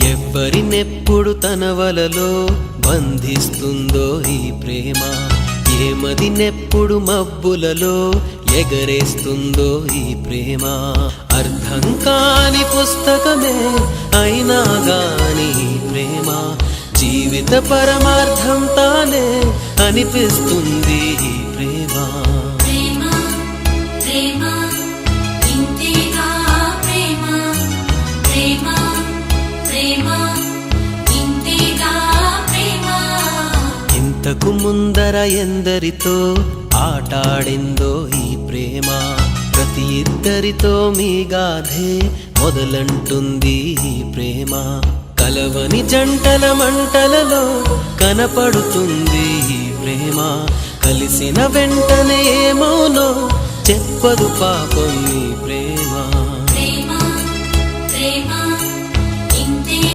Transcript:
ఎవ్వరినెప్పుడు తన వలలో బంధిస్తుందో ఈ ప్రేమ, ఏమదినెప్పుడు మబ్బులలో ఎగరేస్తుందో ఈ ప్రేమ. అర్థం కాని పుస్తకమే అయినా గాని ఈ ప్రేమ జీవిత పరమార్థం తానే అనిపిస్తుంది ఈ ప్రేమ. ఇంతకు ముందర ఎందరితో ఆటాడిందో ఈ ప్రేమ, ప్రతి ఇద్దరితో మీ గాథే మొదలంటుంది ఈ ప్రేమ. కలవని జంటల మంటలలో కనపడుతుంది ఈ ప్రేమ, కలిసిన వెంటనే ఏమోనో చెప్పదు పాపం ఈ ప్రేమ.